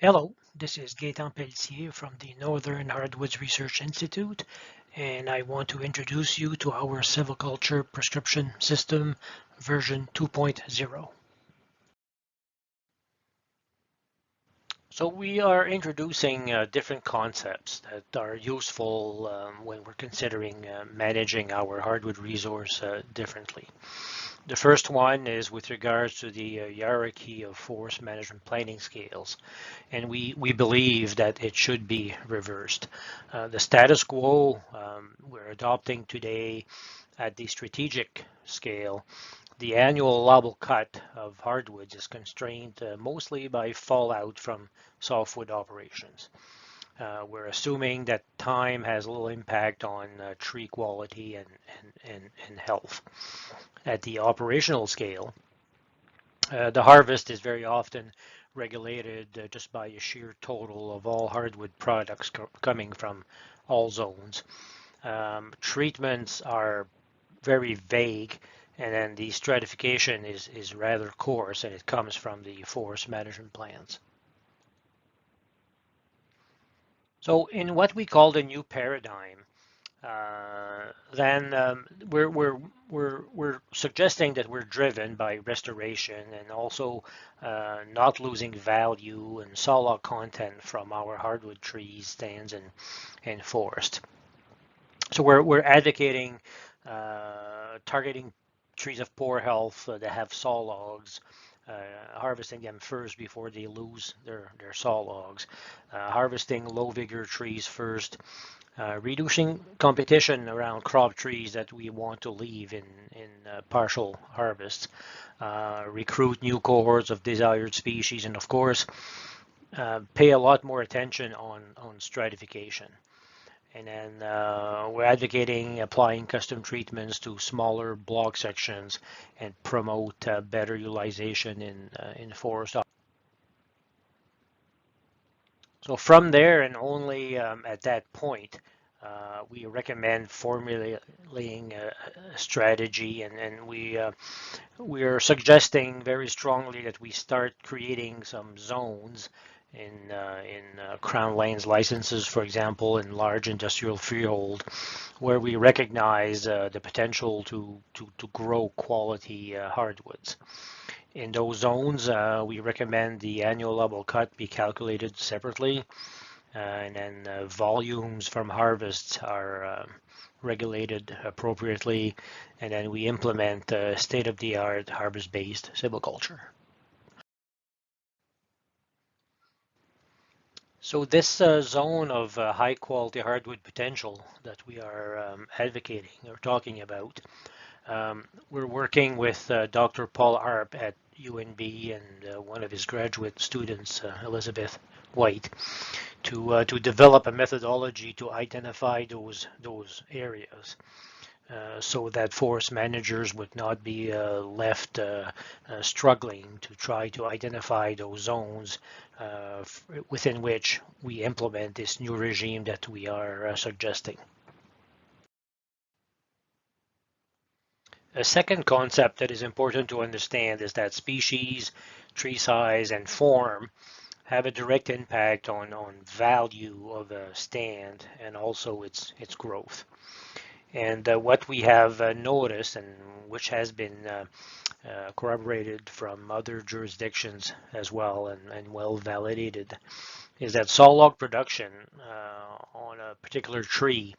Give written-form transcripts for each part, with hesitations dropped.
Hello, this is Gaetan Pelletier from the Northern Hardwoods Research Institute, and I want to introduce you to our Silviculture prescription system version 2.0. So we are introducing different concepts that are useful when we're considering managing our hardwood resource differently. The first one is with regards to the hierarchy of forest management planning scales, and we believe that it should be reversed. The status quo we're adopting today at the strategic scale, the annual allowable cut of hardwoods is constrained mostly by fallout from softwood operations. We're assuming that time has little impact on tree quality and health. At the operational scale, the harvest is very often regulated just by a sheer total of all hardwood products coming from all zones. Treatments are very vague, and then the stratification is rather coarse, and it comes from the forest management plans. So in what we call the new paradigm, then we're suggesting that we're driven by restoration and also not losing value and sawlog content from our hardwood trees, stands, and forest. So we're advocating targeting trees of poor health that have sawlogs, harvesting them first before they lose their sawlogs, harvesting low vigor trees first, reducing competition around crop trees that we want to leave in partial harvests, recruit new cohorts of desired species, and of course, pay a lot more attention on stratification. And then we're advocating applying custom treatments to smaller block sections and promote better utilization in forest. So from there and only at that point, we recommend formulating a strategy, and we are suggesting very strongly that we start creating some zones in Crown Lands licenses, for example, in large industrial freehold, where we recognize the potential to grow quality hardwoods. In those zones, we recommend the annual level cut be calculated separately, and then volumes from harvests are regulated appropriately, and then we implement state-of-the-art harvest-based silviculture. So this zone of high-quality hardwood potential that we are advocating or talking about, we're working with Dr. Paul Arp at UNB and one of his graduate students, Elizabeth White, to develop a methodology to identify those areas. So that forest managers would not be left struggling to try to identify those zones within which we implement this new regime that we are suggesting. A second concept that is important to understand is that species, tree size, and form have a direct impact on value of a stand and also its growth. And what we have noticed, and which has been corroborated from other jurisdictions as well and well validated, is that sawlog production on a particular tree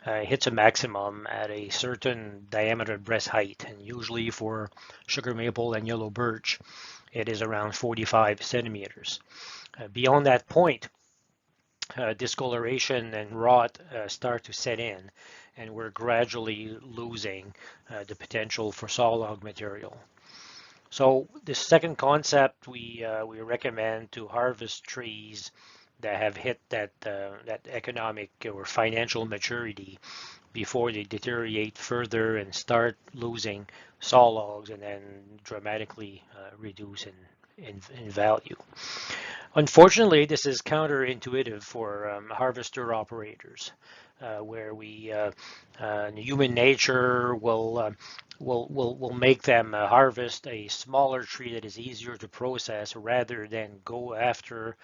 hits a maximum at a certain diameter breast height, and usually for sugar maple and yellow birch, it is around 45 centimeters. Beyond that point, discoloration and rot start to set in, and we're gradually losing the potential for sawlog material. So the second concept, we recommend to harvest trees that have hit that economic or financial maturity before they deteriorate further and start losing sawlogs and then dramatically reduce in value. Unfortunately, this is counterintuitive for harvester operators, where human nature will make them harvest a smaller tree that is easier to process rather than go after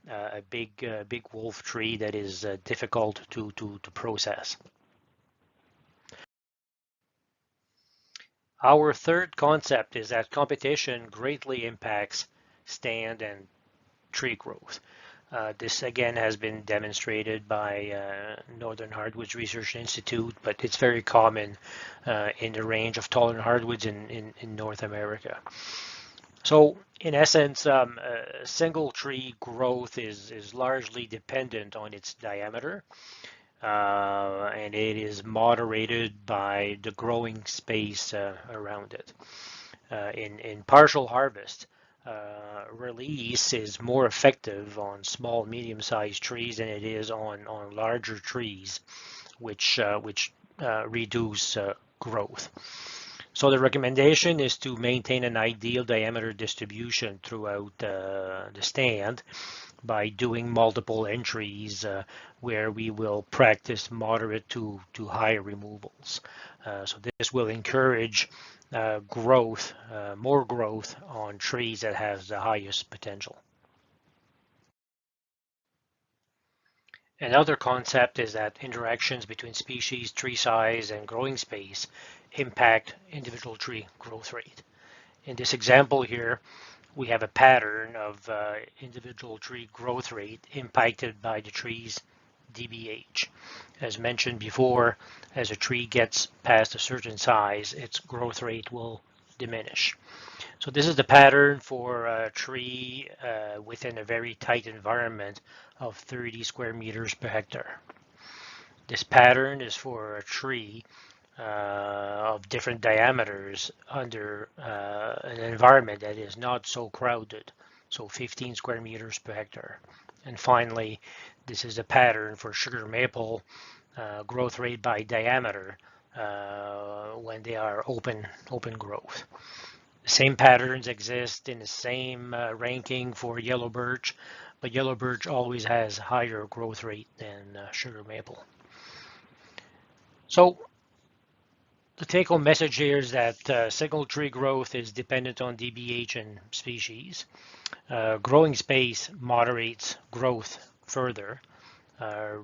a big wolf tree that is difficult to process. Our third concept is that competition greatly impacts stand and tree growth. This again has been demonstrated by Northern Hardwoods Research Institute, but it's very common in the range of tolerant hardwoods in North America. So in essence, single tree growth is largely dependent on its diameter, and it is moderated by the growing space around it. In partial harvest, release is more effective on small, medium-sized trees than it is on larger trees, which reduce growth. So the recommendation is to maintain an ideal diameter distribution throughout the stand by doing multiple entries where we will practice moderate to high removals. So this will encourage growth, more growth on trees that has the highest potential. Another concept is that interactions between species, tree size, and growing space impact individual tree growth rate. In this example here, we have a pattern of individual tree growth rate impacted by the tree's DBH. As mentioned before, as a tree gets past a certain size, its growth rate will diminish. So this is the pattern for a tree within a very tight environment of 30 square meters per hectare. This pattern is for a tree of different diameters under an environment that is not so crowded, so 15 square meters per hectare. And finally, this is a pattern for sugar maple growth rate by diameter when they are open growth. The same patterns exist in the same ranking for yellow birch, but yellow birch always has higher growth rate than sugar maple. So the take-home message here is that single tree growth is dependent on DBH and species. Growing space moderates growth further.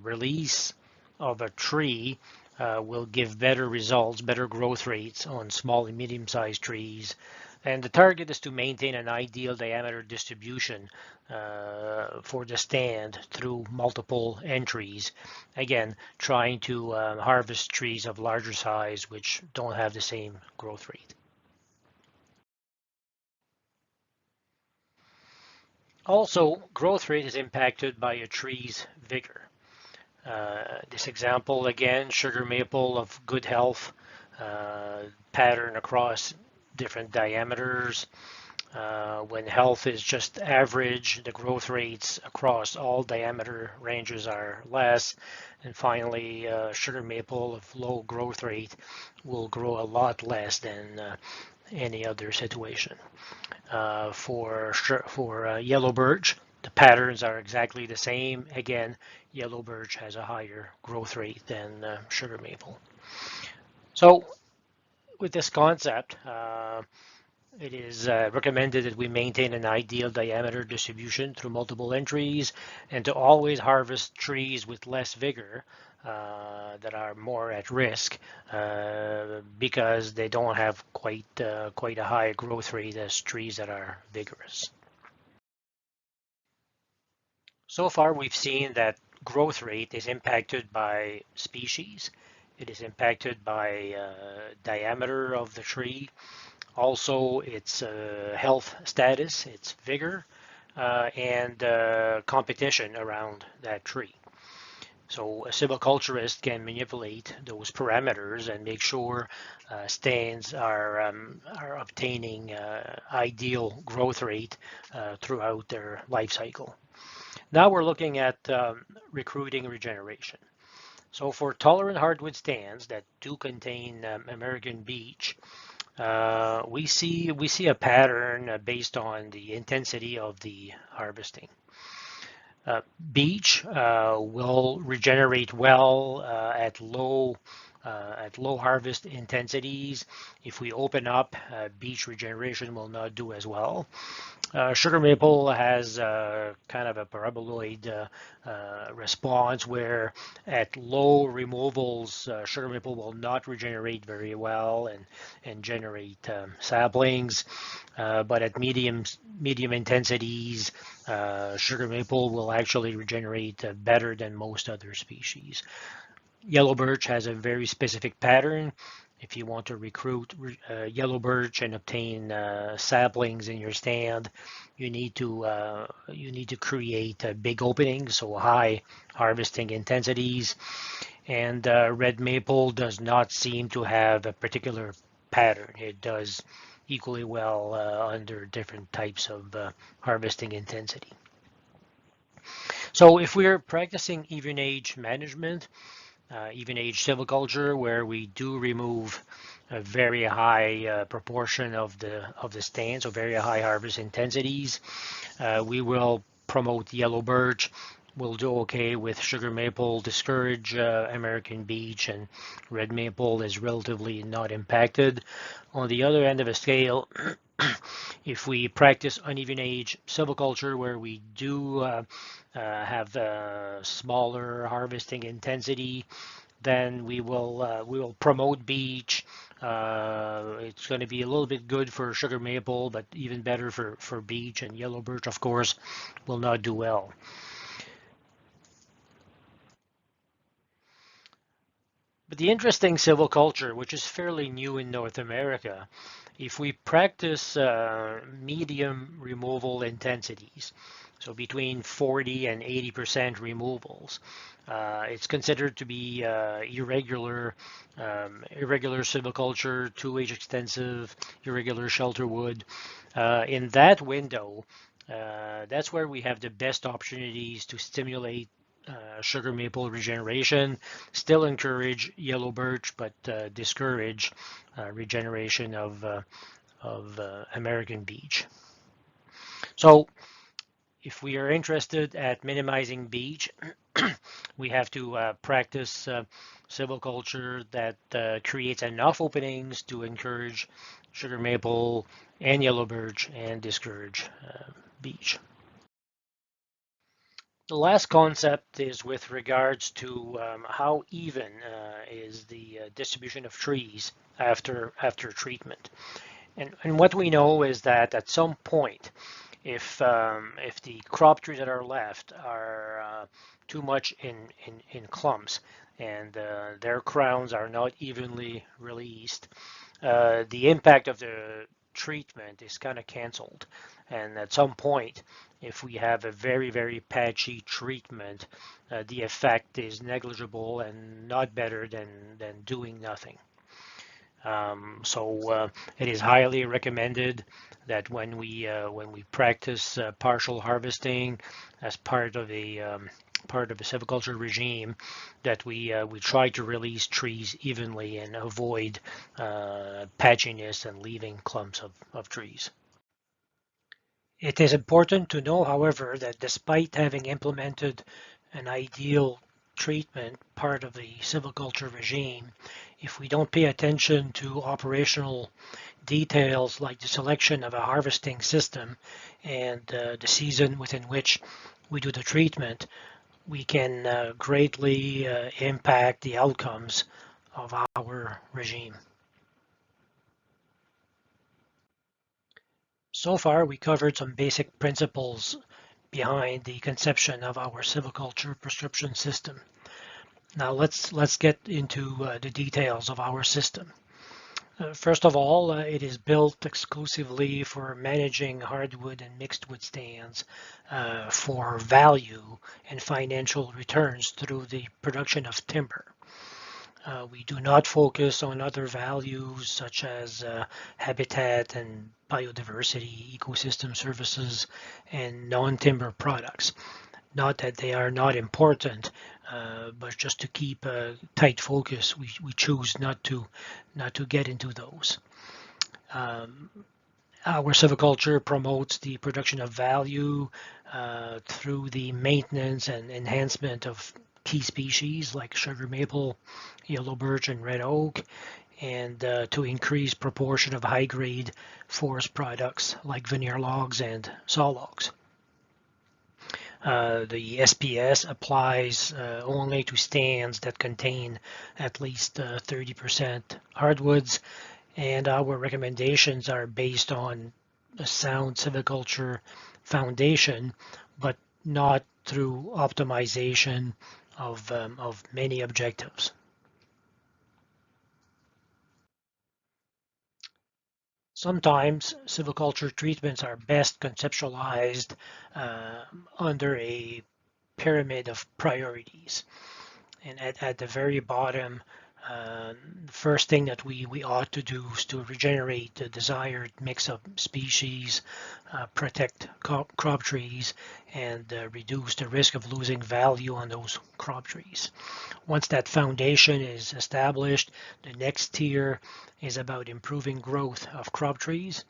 Release of a tree will give better results, better growth rates on small and medium-sized trees. And the target is to maintain an ideal diameter distribution for the stand through multiple entries. Again, trying to harvest trees of larger size which don't have the same growth rate. Also, growth rate is impacted by a tree's vigor. This example again, sugar maple of good health, pattern across different diameters. When health is just average, the growth rates across all diameter ranges are less. And finally, sugar maple of low growth rate will grow a lot less than any other situation. For yellow birch, the patterns are exactly the same. Again, yellow birch has a higher growth rate than sugar maple. So with this concept, it is recommended that we maintain an ideal diameter distribution through multiple entries and to always harvest trees with less vigor that are more at risk because they don't have quite a high growth rate as trees that are vigorous. So far, we've seen that growth rate is impacted by species. It is impacted by diameter of the tree, also its health status, its vigor, and competition around that tree. So a silviculturist can manipulate those parameters and make sure stands are obtaining ideal growth rate throughout their life cycle. Now we're looking at recruiting regeneration. So for tolerant hardwood stands that do contain American beech, we see a pattern based on the intensity of the harvesting. Beech will regenerate well at low at low harvest intensities. If we open up, beech regeneration will not do as well. Sugar maple has kind of a paraboloid response where at low removals, sugar maple will not regenerate very well and generate saplings. But at medium intensities, sugar maple will actually regenerate better than most other species. Yellow birch has a very specific pattern. If you want to recruit yellow birch and obtain saplings in your stand, you need to create big openings, so high harvesting intensities. And red maple does not seem to have a particular pattern. It does equally well under different types of harvesting intensity. So if we're practicing even age management, even age silviculture, where we do remove a very high proportion of the stand, so very high harvest intensities. We will promote yellow birch. We'll do okay with sugar maple, discourage American beech, and red maple is relatively not impacted. On the other end of a scale, if we practice uneven age silviculture, where we do have smaller harvesting intensity, then we will promote beech. It's going to be a little bit good for sugar maple, but even better for beech, and yellow birch, of course, will not do well. But the interesting silviculture, which is fairly new in North America, if we practice medium removal intensities, so between 40 and 80% removals, it's considered to be irregular silviculture, 2H extensive, irregular shelter wood. In that window, that's where we have the best opportunities to stimulate sugar maple regeneration, still encourage yellow birch, but discourage regeneration of American beech. So if we are interested at minimizing beech, we have to practice silviculture that creates enough openings to encourage sugar maple and yellow birch and discourage beech. The last concept is with regards to how even is the distribution of trees after treatment. And what we know is that at some point, if the crop trees that are left are too much in clumps and their crowns are not evenly released, the impact of the treatment is kind of canceled. And at some point, if we have a very, very patchy treatment, the effect is negligible and not better than doing nothing. So it is highly recommended that when we practice partial harvesting as part of a silviculture regime, that we try to release trees evenly and avoid patchiness and leaving clumps of trees. It is important to know, however, that despite having implemented an ideal treatment part of the silviculture regime, if we don't pay attention to operational details like the selection of a harvesting system and the season within which we do the treatment, we can greatly impact the outcomes of our regime. So far, we covered some basic principles behind the conception of our silviculture prescription system. Now let's get into the details of our system. First of all, it is built exclusively for managing hardwood and mixed wood stands for value and financial returns through the production of timber. We do not focus on other values such as habitat and biodiversity, ecosystem services, and non-timber products. Not that they are not important, but just to keep a tight focus, we choose not to get into those. Our silviculture promotes the production of value through the maintenance and enhancement of key species like sugar maple, yellow birch, and red oak, and to increase proportion of high-grade forest products like veneer logs and saw logs. The SPS applies only to stands that contain at least 30% hardwoods, and our recommendations are based on a sound silviculture foundation, but not through optimization of many objectives. Sometimes silviculture treatments are best conceptualized under a pyramid of priorities. And at the very bottom, the first thing that we ought to do is to regenerate the desired mix of species, protect crop trees, and reduce the risk of losing value on those crop trees. Once that foundation is established, the next tier is about improving growth of crop trees,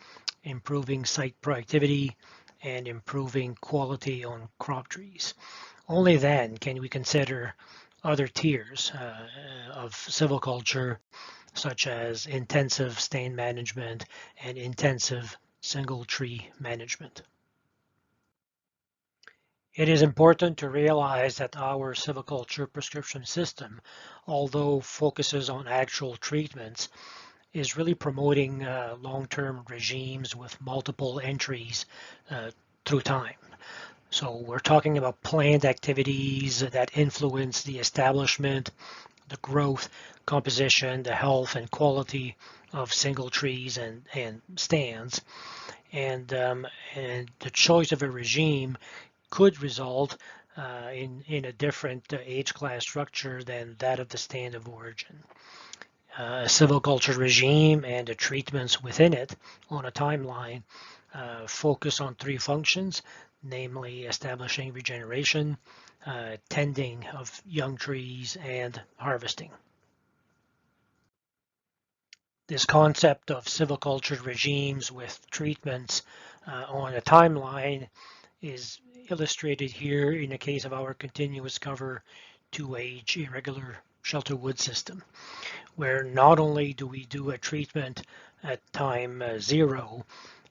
improving site productivity, and improving quality on crop trees. Only then can we consider other tiers of silviculture, such as intensive stand management and intensive single tree management. It is important to realize that our silviculture prescription system, although focuses on actual treatments, is really promoting long-term regimes with multiple entries through time. So we're talking about planned activities that influence the establishment, the growth, composition, the health, and quality of single trees and stands. And the choice of a regime could result in a different age class structure than that of the stand of origin. A silviculture regime and the treatments within it on a timeline focus on three functions, namely establishing regeneration, tending of young trees, and harvesting. This concept of silviculture regimes with treatments on a timeline is illustrated here in the case of our continuous cover 2-age irregular shelter wood system, where not only do we do a treatment at time 0,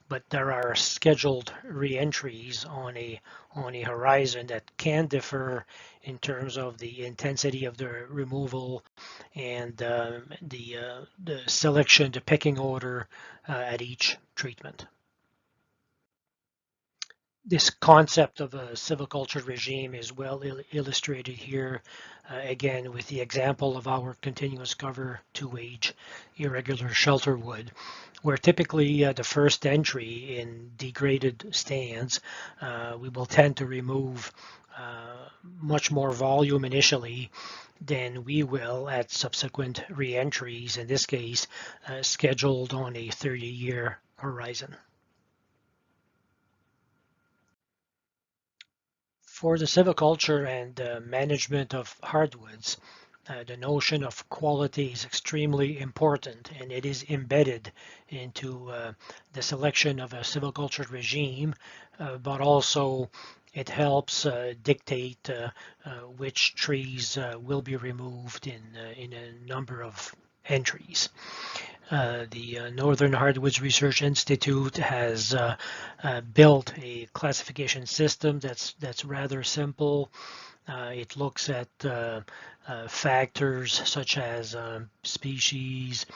but there are scheduled re-entries on a horizon that can differ in terms of the intensity of the removal and the selection, the pecking order at each treatment. This concept of a silviculture regime is well illustrated here, again with the example of our continuous cover 2-age irregular shelter wood, where typically the first entry in degraded stands, we will tend to remove much more volume initially than we will at subsequent re-entries, in this case scheduled on a 30-year horizon. For the silviculture and management of hardwoods, the notion of quality is extremely important, and it is embedded into the selection of a silviculture regime, but also it helps dictate which trees will be removed in a number of entries. The Northern Hardwoods Research Institute has built a classification system that's rather simple. It looks at factors such as species,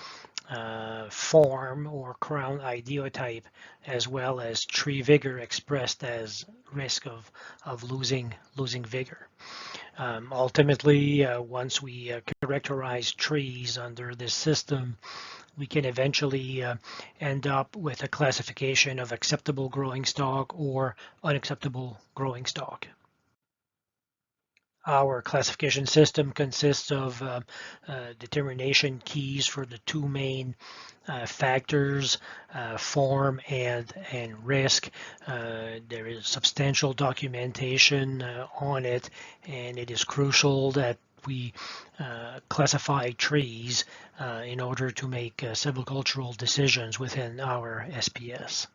form or crown ideotype, as well as tree vigor expressed as risk of losing vigor. Ultimately, once we characterize trees under this system, we can eventually end up with a classification of acceptable growing stock or unacceptable growing stock. Our classification system consists of determination keys for the two main factors, form and risk. There is substantial documentation on it, and it is crucial that we classify trees in order to make silvicultural decisions within our SPS.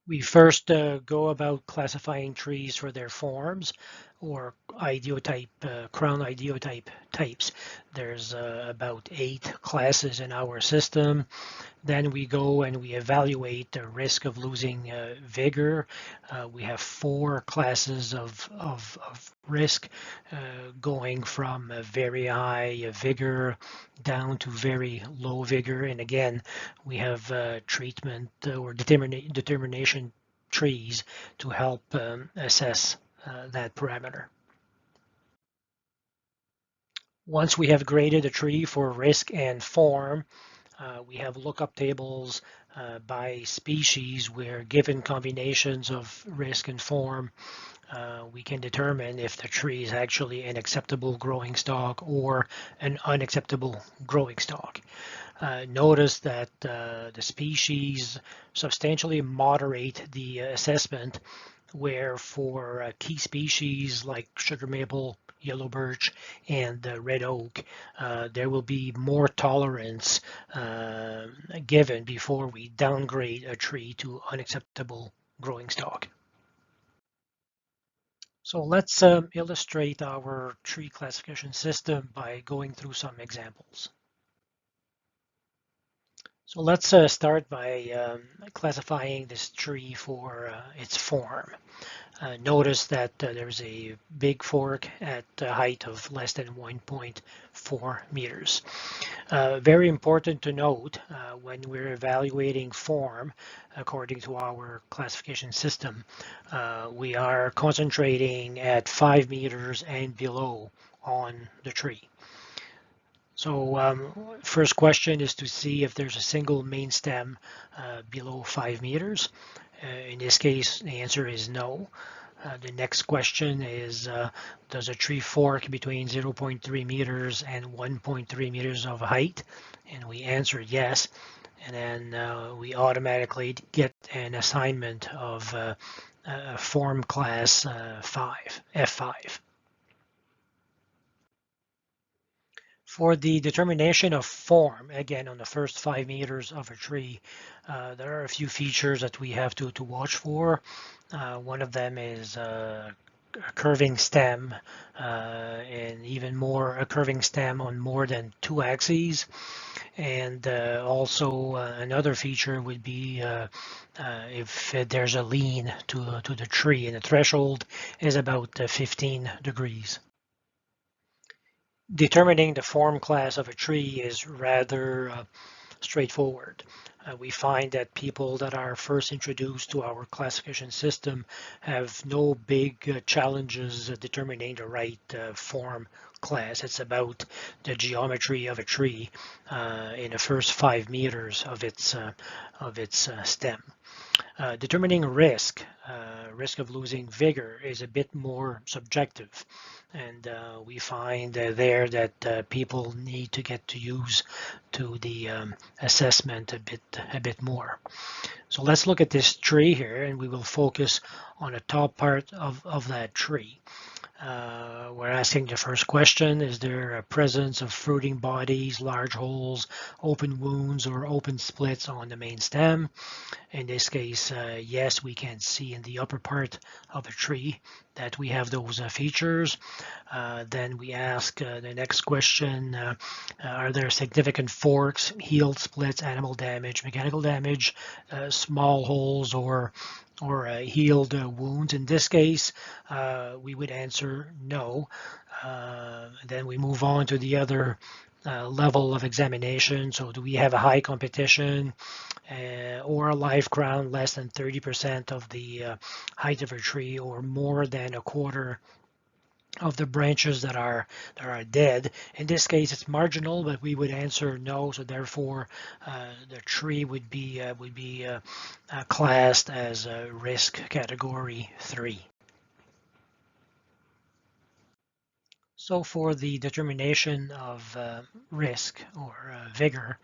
We first go about classifying trees for their forms. or idiotype, crown idiotype types. There's about 8 classes in our system. Then we go and we evaluate the risk of losing vigor. We have 4 classes of risk, going from very high vigor down to very low vigor. And again, we have treatment or determination trees to help assess that parameter. Once we have graded a tree for risk and form, we have lookup tables by species where, given combinations of risk and form, we can determine if the tree is actually an acceptable growing stock or an unacceptable growing stock. Notice that the species substantially moderate the assessment, where for key species like sugar maple, yellow birch, and red oak, there will be more tolerance given before we downgrade a tree to unacceptable growing stock. So let's illustrate our tree classification system by going through some examples. So let's start by classifying this tree for its form. Notice that there's a big fork at a height of less than 1.4 meters. Very important to note, when we're evaluating form according to our classification system, we are concentrating at 5 meters and below on the tree. So first question is to see if there's a single main stem below 5 meters. In this case, the answer is no. The next question is, does a tree fork between 0.3 meters and 1.3 meters of height? And we answer yes. And then we automatically get an assignment of form class 5, F5. For the determination of form, again, on the first 5 meters of a tree, there are a few features that we have to watch for. One of them is a curving stem, and even more a curving stem on more than 2 axes. And also another feature would be if there's a lean to the tree, and the threshold is about 15 degrees. Determining the form class of a tree is rather straightforward. We find that people that are first introduced to our classification system have no big challenges determining the right form class. It's about the geometry of a tree in the first 5 meters of its stem. Determining risk of losing vigor is a bit more subjective, and we find there that people need to get used to the assessment a bit more. So let's look at this tree here, and we will focus on the top part of that tree. We're asking the first question: is there a presence of fruiting bodies, large holes, open wounds, or open splits on the main stem? In this case, yes, we can see in the upper part of a tree that we have those features. Then we ask the next question: are there significant forks, healed splits, animal damage, mechanical damage, small holes, or healed wounds? In this case, we would answer no. Then we move on to the other level of examination. So do we have a high competition or a live crown less than 30% of the height of a tree, or more than a quarter of the branches that are dead? In this case, it's marginal, but we would answer no. So therefore, the tree would be classed as risk category 3. So for the determination of risk or vigor,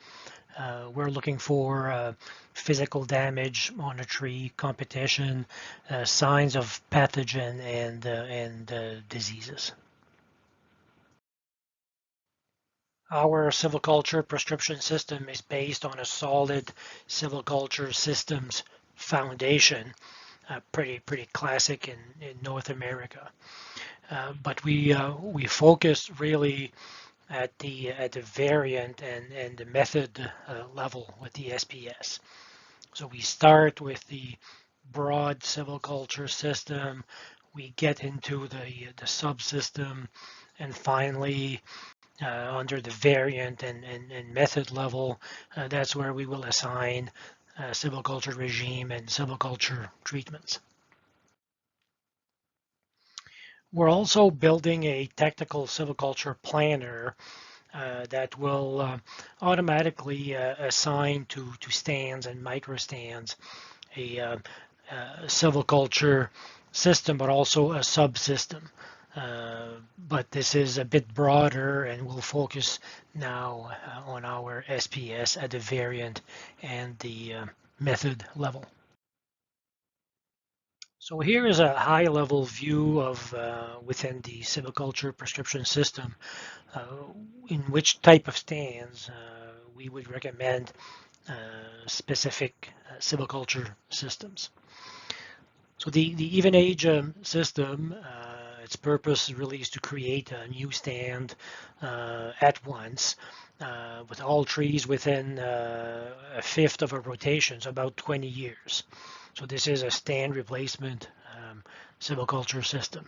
we're looking for physical damage on a tree, competition, signs of pathogen, and diseases. Our silviculture prescription system is based on a solid silviculture systems foundation, pretty classic in North America. but we focus really at the variant and the method level with the SPS. So we start with the broad silviculture system, we get into the subsystem, and finally under the variant and method level, that's where we will assign silviculture regime and silviculture treatments. We're also building a technical silviculture planner that will automatically assign to stands and microstands a silviculture system, but also a subsystem. But this is a bit broader and we'll focus now on our SPS at the variant and the method level. So here is a high-level view of within the silviculture prescription system, in which type of stands we would recommend specific silviculture systems. So the even age system, its purpose really is to create a new stand at once with all trees within a fifth of a rotation, so about 20 years. So this is a stand replacement silviculture system.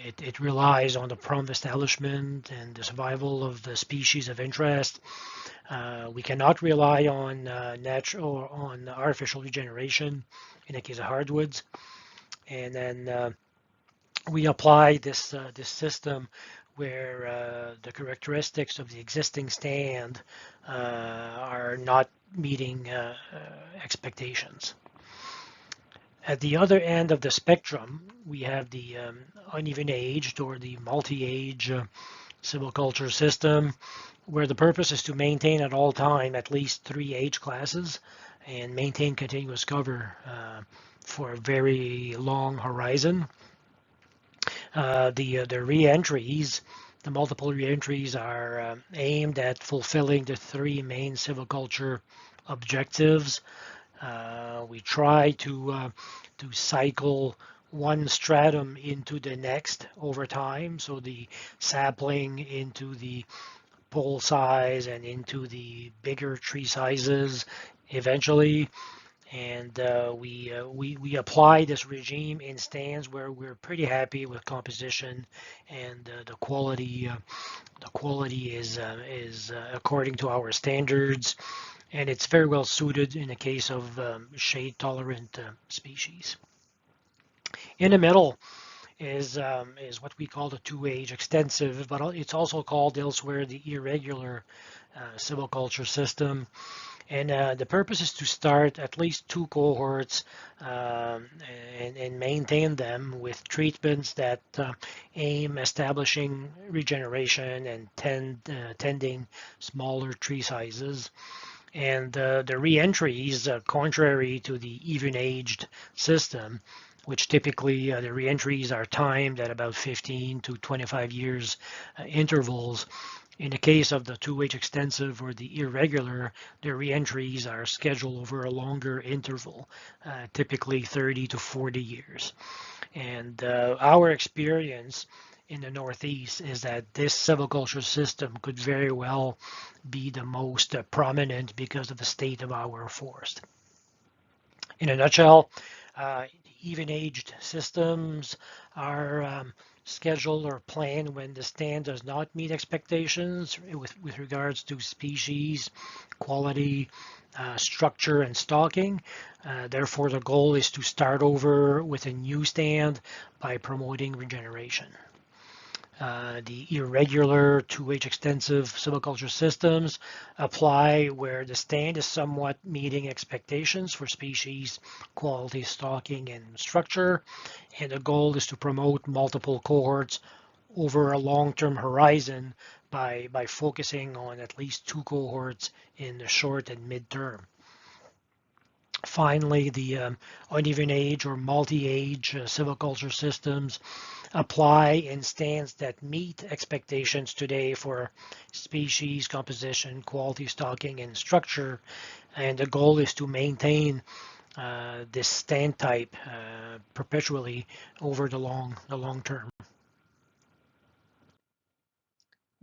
It relies on the prompt establishment and the survival of the species of interest. We cannot rely on natural or on artificial regeneration in the case of hardwoods. And then we apply this system where the characteristics of the existing stand are not meeting expectations. At the other end of the spectrum, we have the uneven aged or the multi-age silviculture system, where the purpose is to maintain at all time at least 3 age classes and maintain continuous cover for a very long horizon. The re-entries, the multiple re-entries are aimed at fulfilling the 3 main silviculture objectives. We try to cycle one stratum into the next over time, so the sapling into the pole size and into the bigger tree sizes eventually. And we apply this regime in stands where we're pretty happy with composition and the quality. The quality is according to our standards, and it's very well suited in the case of shade-tolerant species. In the middle is what we call the 2-age extensive, but it's also called elsewhere the irregular silviculture system. And the purpose is to start at least 2 cohorts and maintain them with treatments that aim establishing regeneration and tending smaller tree sizes. And the re-entries, contrary to the even-aged system, which typically the re-entries are timed at about 15 to 25 years intervals. In the case of the 2-age extensive or the irregular, the re-entries are scheduled over a longer interval, typically 30 to 40 years. And our experience in the Northeast is that this silviculture system could very well be the most prominent because of the state of our forest. In a nutshell, even-aged systems are scheduled or planned when the stand does not meet expectations with regards to species, quality, structure, and stalking. Therefore, the goal is to start over with a new stand by promoting regeneration. The irregular 2-age extensive silviculture systems apply where the stand is somewhat meeting expectations for species, quality, stalking, and structure, and the goal is to promote multiple cohorts over a long-term horizon by focusing on at least 2 cohorts in the short and mid-term. Finally, the uneven age or multi-age silviculture systems apply in stands that meet expectations today for species, composition, quality, stalking, and structure. And the goal is to maintain this stand type perpetually over the long term.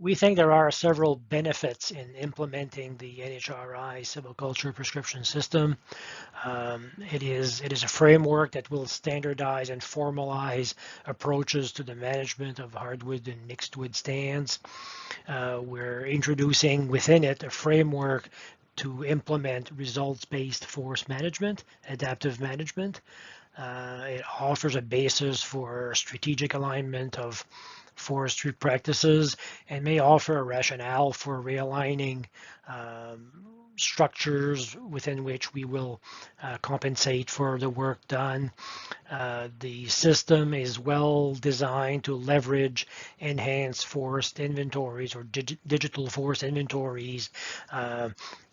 We think there are several benefits in implementing the NHRI silviculture prescription system. It is a framework that will standardize and formalize approaches to the management of hardwood and mixed wood stands. We're introducing within it a framework to implement results-based forest management, adaptive management. It offers a basis for strategic alignment of forestry practices and may offer a rationale for realigning structures within which we will compensate for the work done. The system is well designed to leverage enhanced forest inventories or digital forest inventories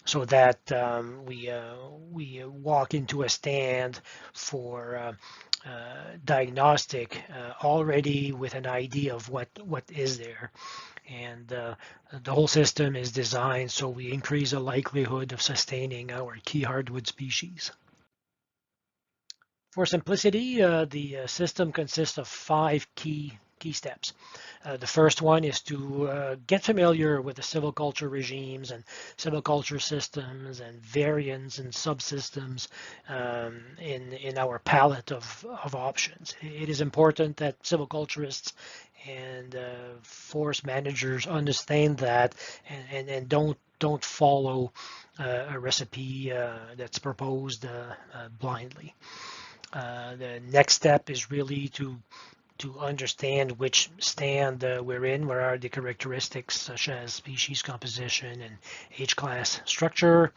so that we walk into a stand for diagnostic already with an idea of what is there. And the whole system is designed so we increase the likelihood of sustaining our key hardwood species. For simplicity, the system consists of 5 key steps. The first one is to get familiar with the silviculture regimes and silviculture systems and variants and subsystems in our palette of options. It is important that silviculturists and forest managers understand that and don't follow a recipe that's proposed blindly. The next step is really to understand which stand we're in, what are the characteristics such as species composition and age class structure.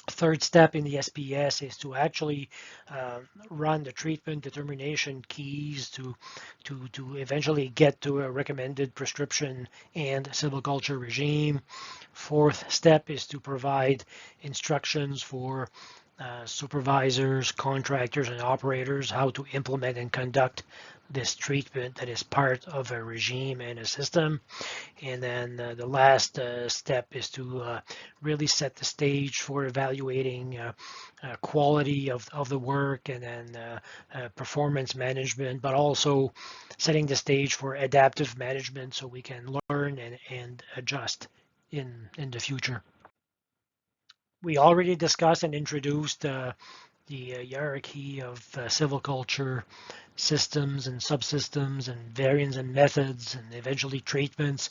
Third step in the SPS is to actually run the treatment determination keys to eventually get to a recommended prescription and silviculture regime. Fourth step is to provide instructions for supervisors, contractors, and operators how to implement and conduct this treatment that is part of a regime and a system. And then the last step is to really set the stage for evaluating quality of the work and then performance management, but also setting the stage for adaptive management so we can learn and adjust in the future. We already discussed and introduced the hierarchy of silviculture systems and subsystems and variants and methods and eventually treatments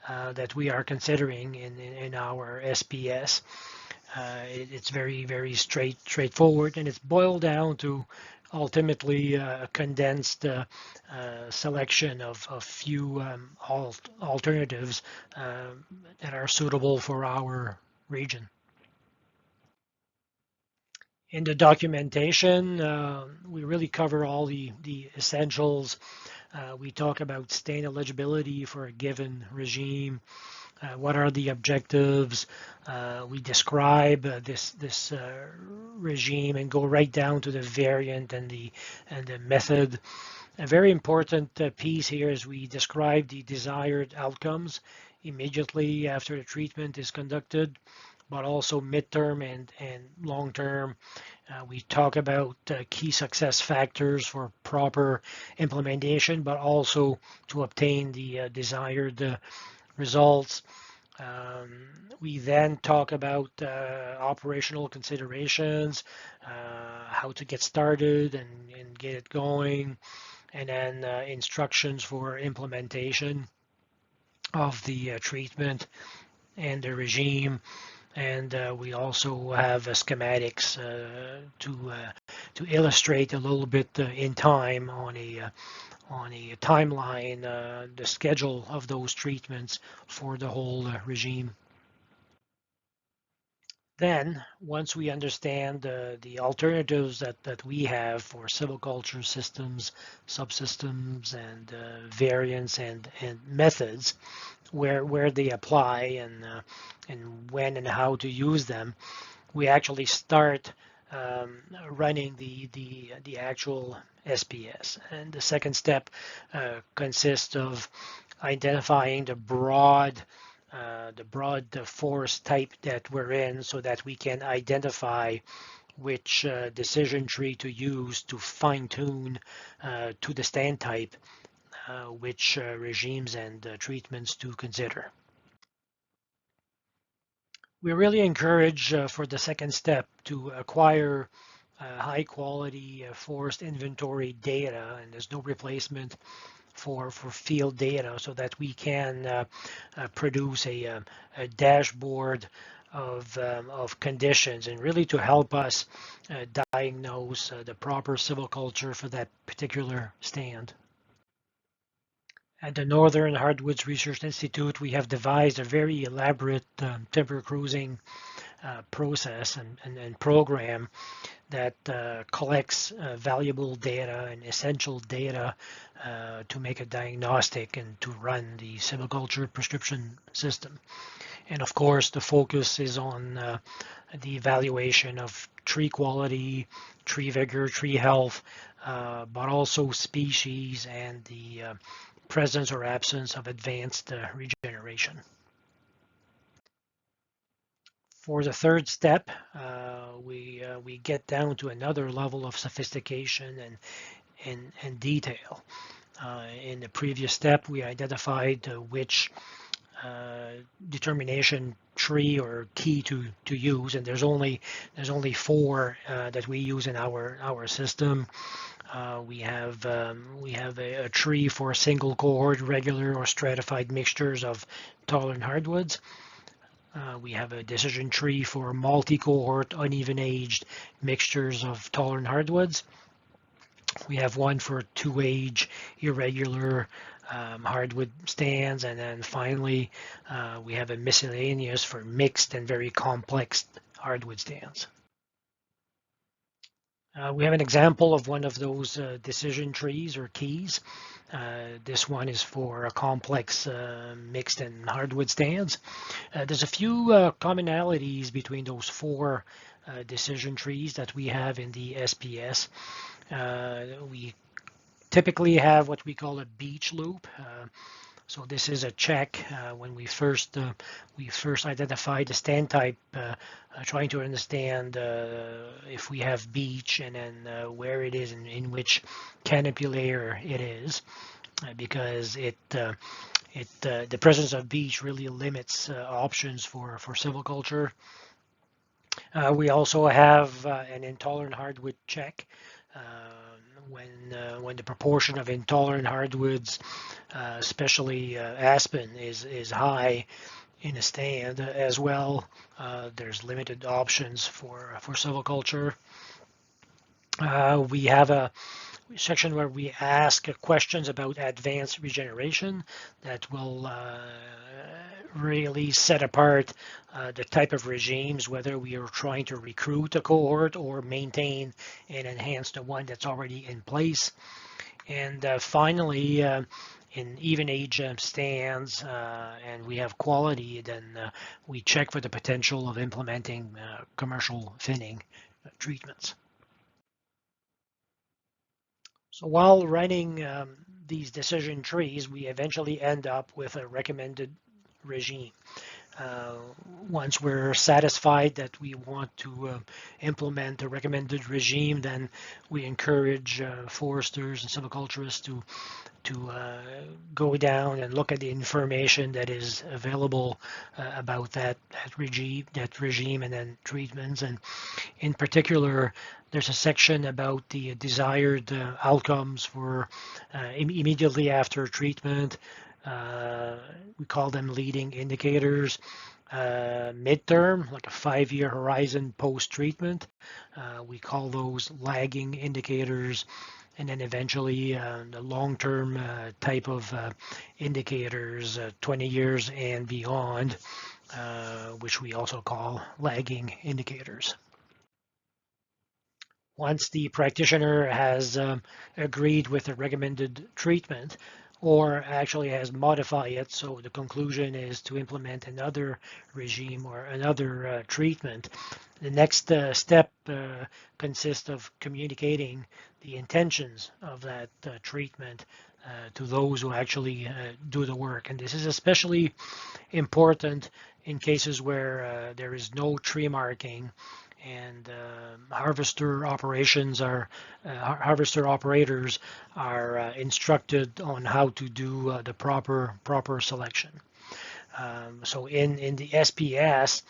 that we are considering in our SPS. It's very straightforward, and it's boiled down to ultimately a condensed selection of few alternatives that are suitable for our region. In the documentation, we really cover all the essentials. We talk about stand eligibility for a given regime. What are the objectives? We describe this regime and go right down to the variant and the method. A very important piece here is we describe the desired outcomes immediately after the treatment is conducted, but also midterm and long term. We talk about key success factors for proper implementation, but also to obtain the desired results. We then talk about operational considerations, how to get started and get it going, and then instructions for implementation of the treatment and the regime. And we also have schematics to illustrate a little bit in time on a timeline the schedule of those treatments for the whole regime. Then, once we understand the alternatives that we have for silviculture systems, subsystems, and variants and methods, where they apply and when and how to use them, we actually start running the actual SPS. And the second step consists of identifying the broad forest type that we're in so that we can identify which decision tree to use to fine-tune to the stand type which regimes and treatments to consider. We really encourage for the second step to acquire high quality forest inventory data, and there's no replacement for field data, so that we can produce a dashboard of conditions, and really to help us diagnose the proper silviculture for that particular stand. At the Northern Hardwoods Research Institute, we have devised a very elaborate timber cruising process and program that collects valuable data and essential data to make a diagnostic and to run the silviculture prescription system. And of course, the focus is on the evaluation of tree quality, tree vigor, tree health, but also species and the presence or absence of advanced regeneration. For the third step, we get down to another level of sophistication and detail. In the previous step, we identified which determination tree or key to use, and there's only 4 that we use in our system. We have a tree for single cohort, regular or stratified mixtures of tolerant hardwoods. We have a decision tree for multi-cohort, uneven aged mixtures of tolerant hardwoods. We have one for 2-age irregular hardwood stands, and then finally we have a miscellaneous for mixed and very complex hardwood stands. We have an example of one of those decision trees or keys. This one is for a complex mixed and hardwood stands. There's a few commonalities between those 4 decision trees that we have in the SPS. We typically have what we call a beach loop. So this is a check when we first identify the stand type, trying to understand if we have beech, and then where it is and in which canopy layer it is, because the presence of beech really limits options for silviculture. We also have an intolerant hardwood check. When the proportion of intolerant hardwoods, especially aspen, is high in a stand as well, there's limited options for silviculture. We have a section where we ask questions about advanced regeneration that will really set apart the type of regimes, whether we are trying to recruit a cohort or maintain and enhance the one that's already in place. And finally, in even age stands, and we have quality, then we check for the potential of implementing commercial thinning treatments. So while running these decision trees, we eventually end up with a recommended regime. Once we're satisfied that we want to implement a recommended regime, then we encourage foresters and silviculturists to go down and look at the information that is available about that regime and then treatments. And in particular, there's a section about the desired outcomes for immediately after treatment. We call them leading indicators. Midterm, like a 5-year horizon post-treatment, we call those lagging indicators. And then eventually the long-term type of indicators, 20 years and beyond, which we also call lagging indicators. Once the practitioner has agreed with the recommended treatment, or actually has modified it, so the conclusion is to implement another regime or another treatment, the next step consists of communicating the intentions of that treatment to those who actually do the work. And this is especially important in cases where there is no tree marking and harvester operators are instructed on how to do the proper selection. So in the SPS,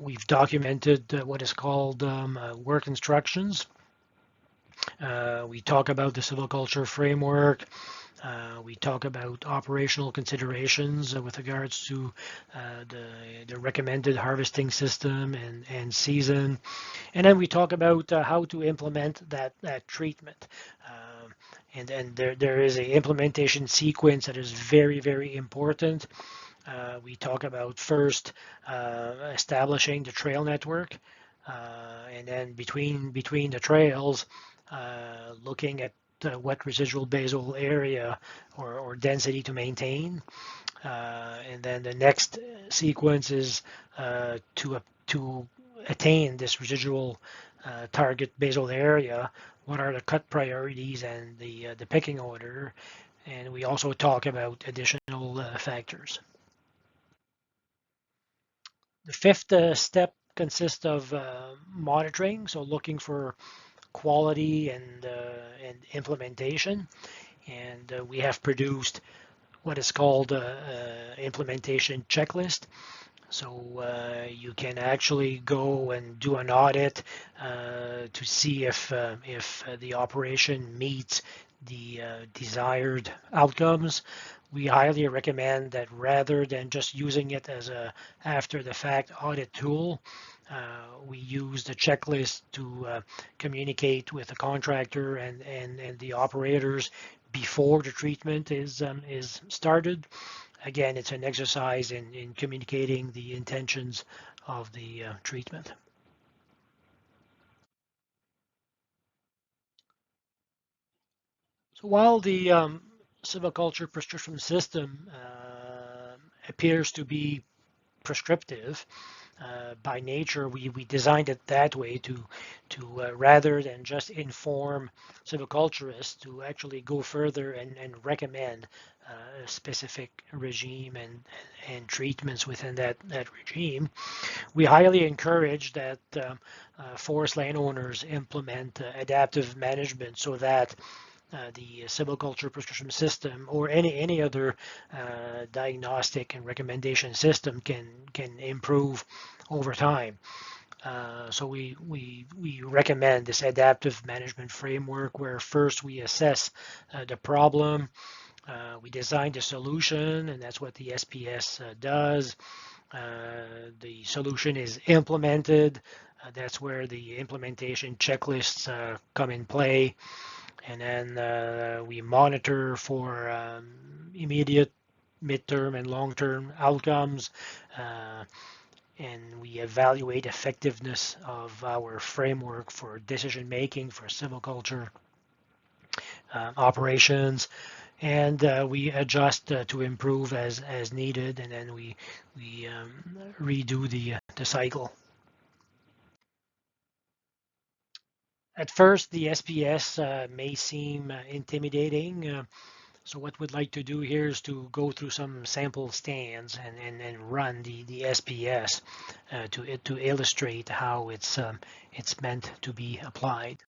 we've documented what is called work instructions. We talk about the silviculture framework. We talk about operational considerations with regards to the recommended harvesting system and season. And then we talk about how to implement that treatment. And then there is a implementation sequence that is very important. We talk about first establishing the trail network, and then between the trails, looking at what residual basal area or density to maintain. And then the next sequence is to attain this residual target basal area. What are the cut priorities and the picking order? And we also talk about additional factors. The fifth step consists of monitoring, so looking for quality and implementation. And we have produced what is called implementation checklist. So you can actually go and do an audit to see if the operation meets the desired outcomes. We highly recommend that rather than just using it as a after-the-fact audit tool, we use the checklist to communicate with the contractor and the operators before the treatment is started. Again, it's an exercise in communicating the intentions of the treatment. So while the silviculture prescription system appears to be prescriptive, by nature, we designed it that way to rather than just inform silviculturists to actually go further and recommend a specific regime and treatments within that regime. We highly encourage that forest landowners implement adaptive management so that the silviculture prescription system or any other diagnostic and recommendation system can improve over time. So we recommend this adaptive management framework where first we assess the problem, we design the solution, and that's what the SPS does. The solution is implemented. That's where the implementation checklists come in play. And then we monitor for immediate, midterm, and long-term outcomes. And we evaluate effectiveness of our framework for decision making for silviculture operations, and we adjust to improve as needed, and then we redo the cycle. At first, the SPS may seem intimidating. So what we'd like to do here is to go through some sample stands and run the SPS to illustrate how it's meant to be applied.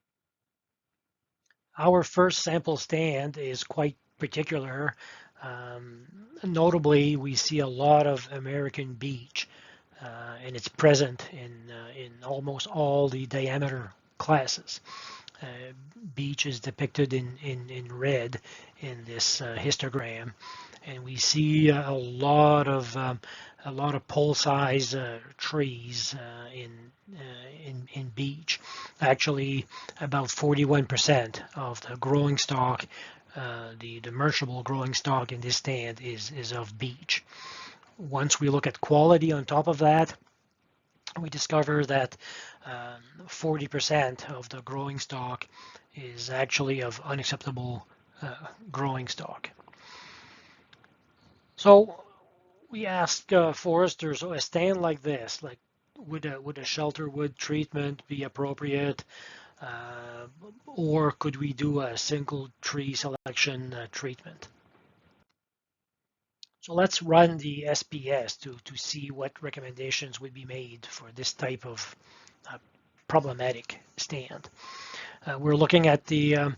Our first sample stand is quite particular. Notably, we see a lot of American beech, and it's present in almost all the diameter classes. Beech is depicted in red in this histogram, and we see a lot of pole-size trees in beech. Actually, about 41% of the growing stock, the merchantable growing stock in this stand is of beech. Once we look at quality on top of that, we discover that 40% of the growing stock is actually of unacceptable growing stock. So we ask foresters, a stand like this, like would a shelter wood treatment be appropriate, or could we do a single tree selection treatment? So let's run the SPS to see what recommendations would be made for this type of problematic stand. We're looking at the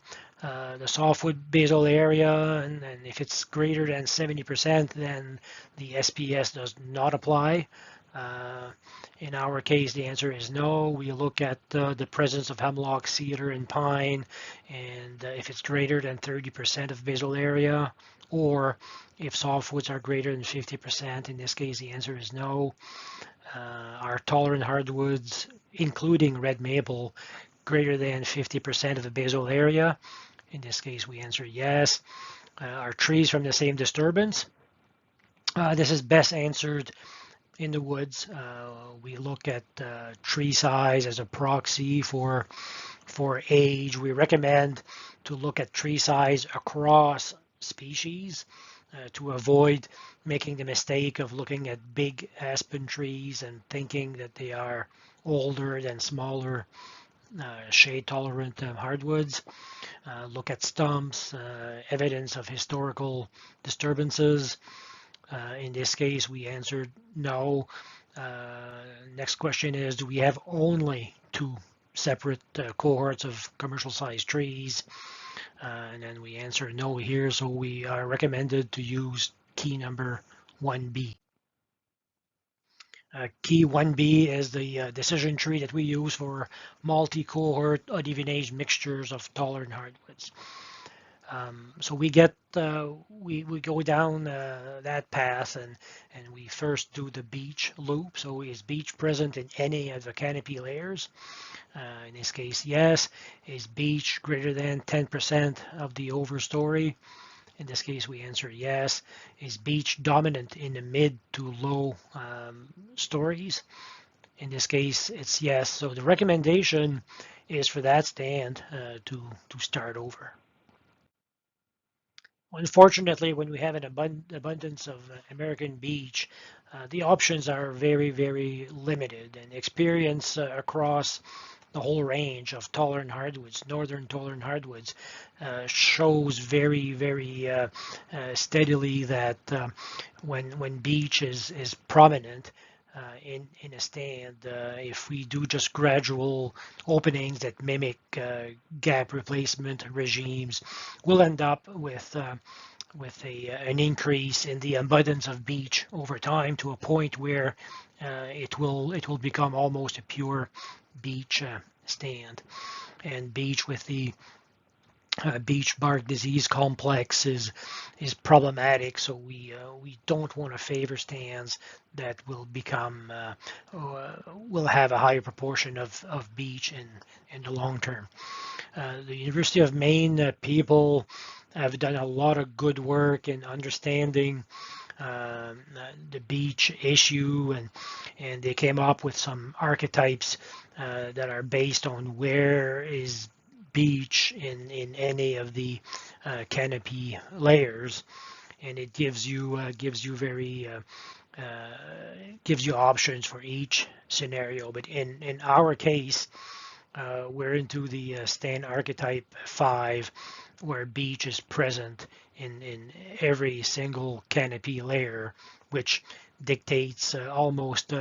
softwood basal area, and if it's greater than 70%, then the SPS does not apply. In our case, the answer is no. We look at the presence of hemlock, cedar, and pine, and if it's greater than 30% of basal area, or if softwoods are greater than 50%, in this case, the answer is no. Our tolerant hardwoods, including red maple, greater than 50% of the basal area. In this case, we answer yes. Are trees from the same disturbance? This is best answered in the woods. We look at tree size as a proxy for age. We recommend to look at tree size across species to avoid making the mistake of looking at big aspen trees and thinking that they are older than smaller shade-tolerant hardwoods. Look at stumps, evidence of historical disturbances. In this case, we answered no. Next question is, do we have only two separate cohorts of commercial-sized trees? And then we answer no here, so we are recommended to use key number 1B. Key 1B is the decision tree that we use for multi-cohort uneven age mixtures of tolerant hardwoods. So we get we go down that path and we first do the beech loop. So is beech present in any of the canopy layers? In this case, yes. Is beech greater than 10% of the overstory? In this case, we answer yes. Is beech dominant in the mid to low stories? In this case, it's yes. So the recommendation is for that stand to start over. Unfortunately, when we have an abundance of American beech, the options are very, very limited, and experience across the whole range of tolerant hardwoods, northern tolerant hardwoods, shows very, very steadily that when beech is prominent in a stand, if we do just gradual openings that mimic gap replacement regimes, we'll end up with an increase in the abundance of beech over time to a point where it will become almost a pure beech stand. And beech with the beech bark disease complex is problematic, so we don't want to favor stands that will become will have a higher proportion of beech in the long term. The University of Maine people have done a lot of good work in understanding the beech issue, and they came up with some archetypes that are based on where is beech in any of the canopy layers, and it gives you very gives you options for each scenario. But in our case, we're into the stand archetype 5, where beech is present in every single canopy layer, which dictates almost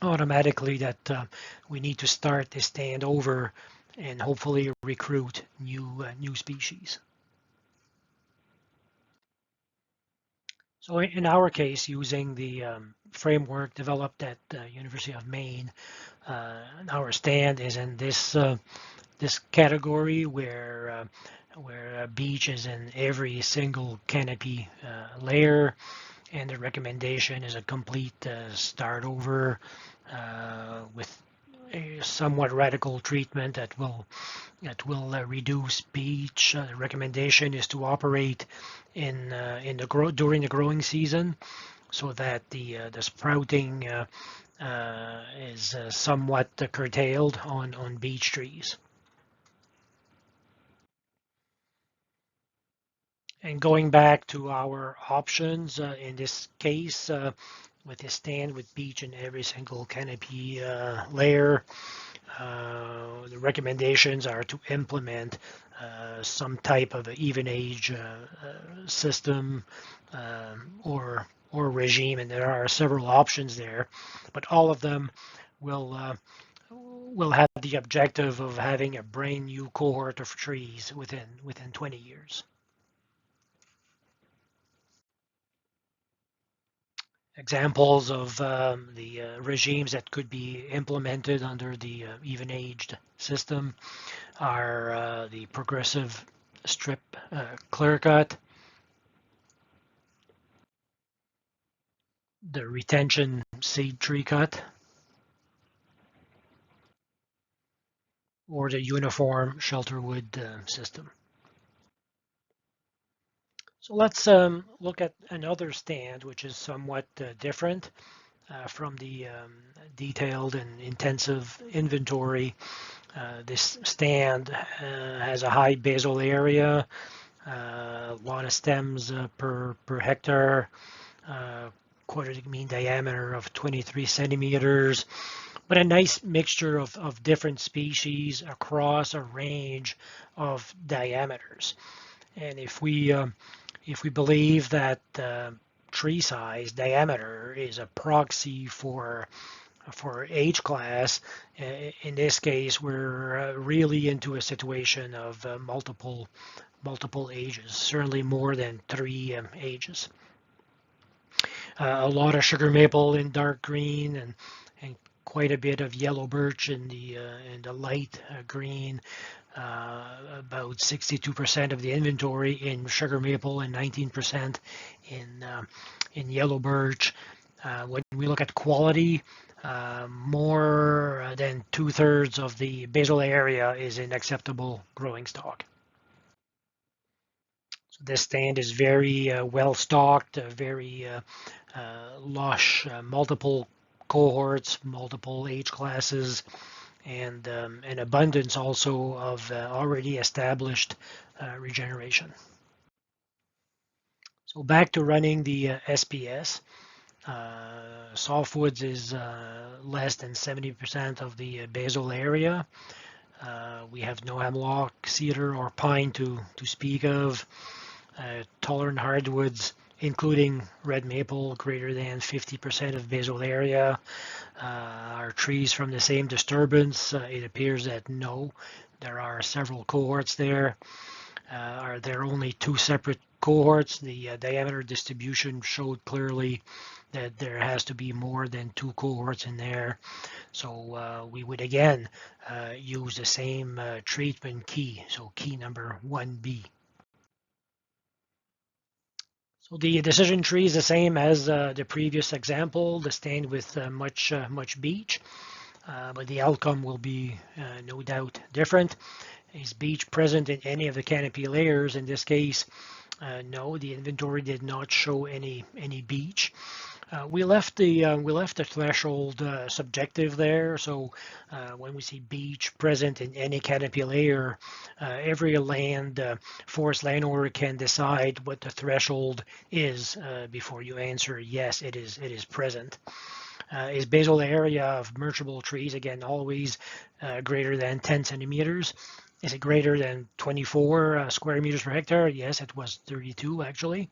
automatically that we need to start the stand over and hopefully recruit new species. So in our case, using the framework developed at the University of Maine, our stand is in this category where beech is in every single canopy layer, and the recommendation is a complete start over with a somewhat radical treatment that will reduce beech. The recommendation is to operate during the growing season, so that the sprouting is somewhat curtailed on beech trees. And going back to our options, in this case, with the stand with beech in every single canopy layer, the recommendations are to implement some type of even age system or regime, and there are several options there, but all of them will will have the objective of having a brand new cohort of trees within 20 years. Examples of the regimes that could be implemented under the even-aged system are the progressive strip clear cut, the retention seed tree cut, or the uniform shelterwood system. So let's look at another stand, which is somewhat different from the detailed and intensive inventory. This stand has a high basal area, a lot of stems per hectare, quarterly mean diameter of 23 centimeters, but a nice mixture of different species across a range of diameters. And if we believe that tree size diameter is a proxy for age class, in this case we're really into a situation of multiple ages, certainly more than 3 ages. A lot of sugar maple in dark green and quite a bit of yellow birch in the light green. About 62% of the inventory in sugar maple and 19% in yellow birch. When we look at quality, more than 2/3 of the basal area is in acceptable growing stock. So this stand is very well stocked, very lush, multiple cohorts, multiple age classes, and an abundance also of already established regeneration. So back to running the SPS. Softwoods is less than 70% of the basal area. We have no hemlock, cedar, or pine to speak of. Tolerant hardwoods, including red maple, greater than 50% of basal area. Are trees from the same disturbance? It appears that no. There are several cohorts there. Are there only 2 separate cohorts? The diameter distribution showed clearly that there has to be more than 2 cohorts in there. So we would again use the same treatment key, so key number 1B. So the decision tree is the same as the previous example, the stand with much beech, but the outcome will be no doubt different. Is beech present in any of the canopy layers? In this case, no, the inventory did not show any beech. We left the threshold subjective there, so when we see beech present in any canopy layer, every forest landowner can decide what the threshold is before you answer yes, it is present. Is basal area of mergeable trees, again, always greater than 10 centimeters? Is it greater than 24 square meters per hectare? Yes, it was 32 actually.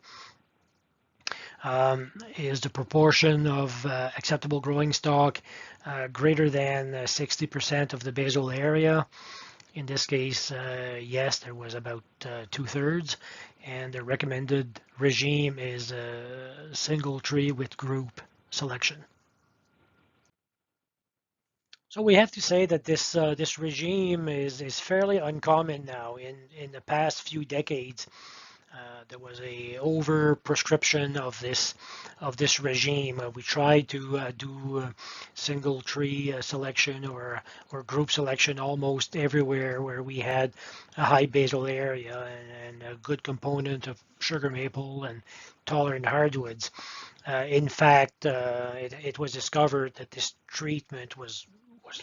Is the proportion of acceptable growing stock greater than 60% of the basal area? In this case, yes, there was about 2/3, and the recommended regime is a single tree with group selection. So we have to say that this regime is fairly uncommon now. In the past few decades, there was a over prescription of this regime. We tried to do single tree selection or group selection almost everywhere where we had a high basal area and a good component of sugar maple and tolerant hardwoods. In fact, it was discovered that this treatment was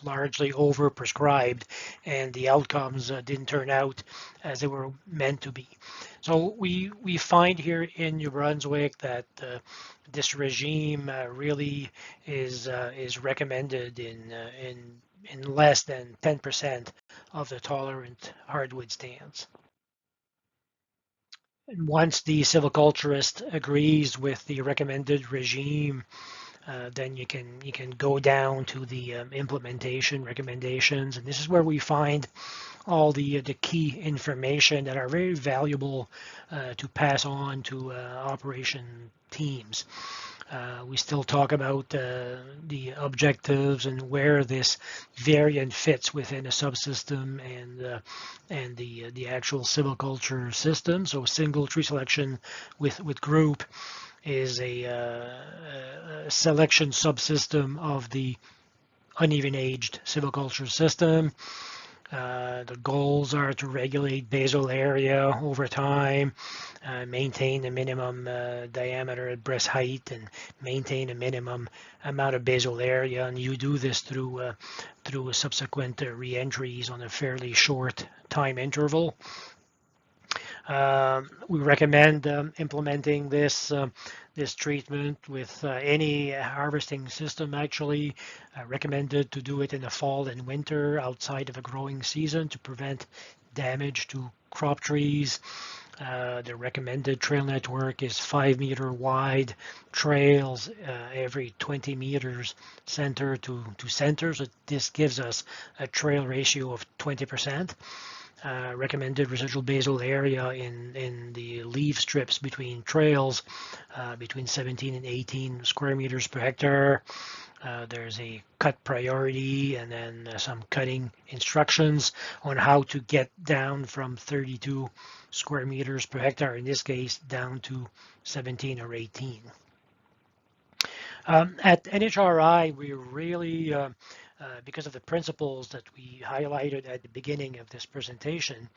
largely overprescribed, and the outcomes didn't turn out as they were meant to be. So we find here in New Brunswick that this regime really is recommended in less than 10% of the tolerant hardwood stands. And once the silviculturist agrees with the recommended regime, then you can go down to the implementation recommendations, and this is where we find all the key information that are very valuable to pass on to operation teams. We still talk about the objectives and where this variant fits within a subsystem and the actual silviculture system. So single tree selection with group is a selection subsystem of the uneven aged silviculture system. The goals are to regulate basal area over time, maintain the minimum diameter at breast height, and maintain a minimum amount of basal area. And you do this through subsequent re-entries on a fairly short time interval. We recommend implementing this treatment with any harvesting system. Actually, recommended to do it in the fall and winter outside of a growing season to prevent damage to crop trees. The recommended trail network is 5-meter wide trails every 20 meters center to center. So this gives us a trail ratio of 20%. Recommended residual basal area in the leaf strips between trails between 17 and 18 square meters per hectare. There's a cut priority and then some cutting instructions on how to get down from 32 square meters per hectare, in this case, down to 17 or 18. At NHRI, we really, because of the principles that we highlighted at the beginning of this presentation,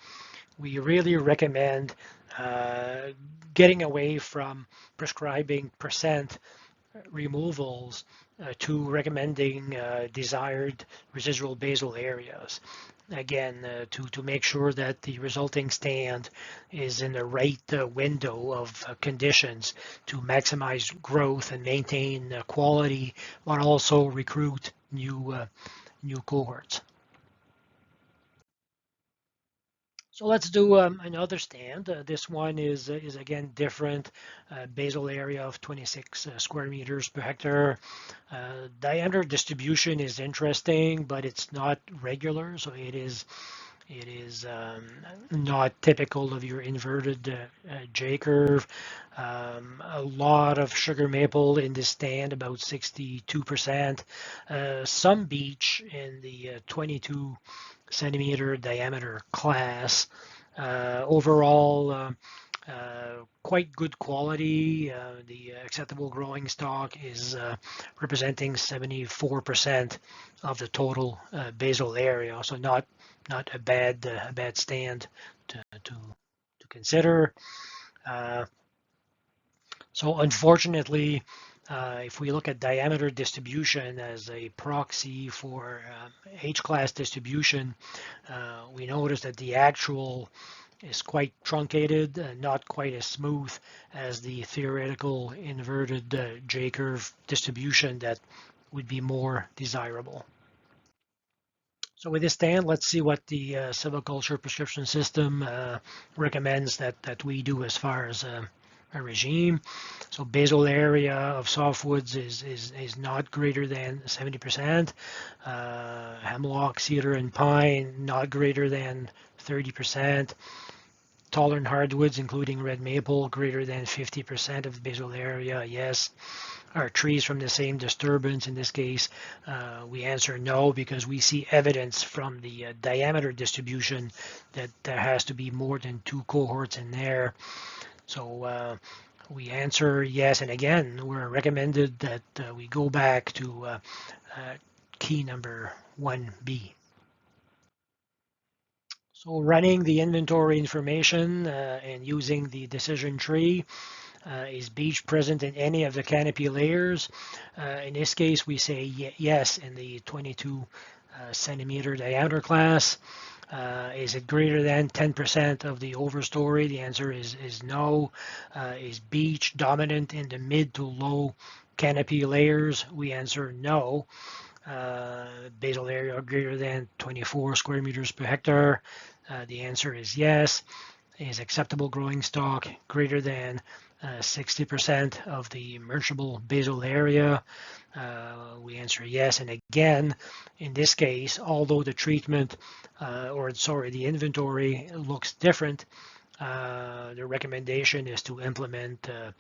we really recommend getting away from prescribing percent removals to recommending desired residual basal areas. Again, to make sure that the resulting stand is in the right window of conditions to maximize growth and maintain quality, but also recruit new cohorts. So let's do another stand. This one is again different. Basal area of 26 square meters per hectare. Diameter distribution is interesting, but it's not regular. So it is not typical of your inverted J curve. A lot of sugar maple in this stand, about 62%. Some beech in the 22 centimeter diameter class. Overall, quite good quality. The acceptable growing stock is representing 74% of the total basal area, so not a bad stand to consider. So unfortunately, if we look at diameter distribution as a proxy for H-class distribution, we notice that the actual is quite truncated, not quite as smooth as the theoretical inverted J-curve distribution that would be more desirable. So with this stand, let's see what the silviculture prescription system recommends that we do as far as a regime. So basal area of softwoods is not greater than 70%. Hemlock, cedar, and pine not greater than 30%. Tolerant hardwoods, including red maple, greater than 50% of the basal area, yes. Are trees from the same disturbance? In this case, we answer no, because we see evidence from the diameter distribution that there has to be more than 2 cohorts in there. So we answer yes, and again, we're recommended that we go back to key number 1B. So running the inventory information and using the decision tree, is beech present in any of the canopy layers? In this case, we say yes in the 22 centimeter diameter class. Is it greater than 10% of the overstory? The answer is no. Is beech dominant in the mid to low canopy layers? We answer no. Basal area greater than 24 square meters per hectare? The answer is yes. Is acceptable growing stock greater than 60% of the emergeable basal area. We answer yes, and again, in this case, although the treatment, the inventory looks different, the recommendation is to implement a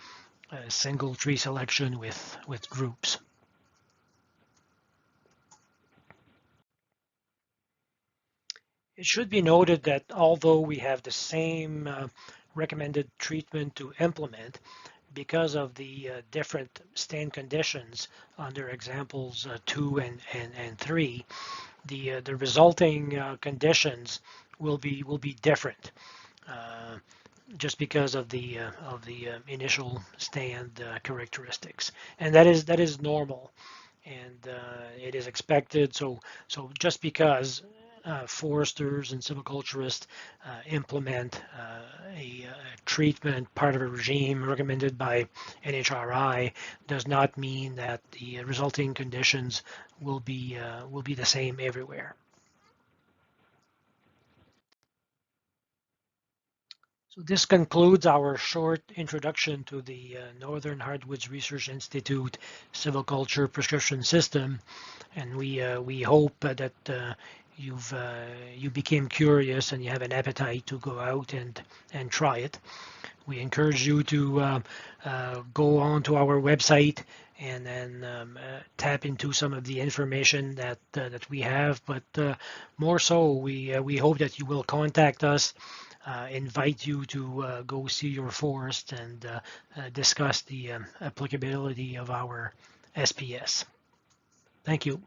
single tree selection with groups. It should be noted that although we have the same recommended treatment to implement, because of the different stand conditions under examples 2 and 3, the resulting conditions will be different, just because of the initial stand characteristics, and that is normal, and it is expected. So just because foresters and silviculturists implement a treatment, part of a regime recommended by NHRI, does not mean that the resulting conditions will be the same everywhere. So this concludes our short introduction to the Northern Hardwoods Research Institute Silviculture Prescription System, and we hope that you became curious and you have an appetite to go out and try it. We encourage you to go on to our website and then tap into some of the information that we have. But more so, we hope that you will contact us, invite you to go see your forest and discuss the applicability of our SPS. Thank you.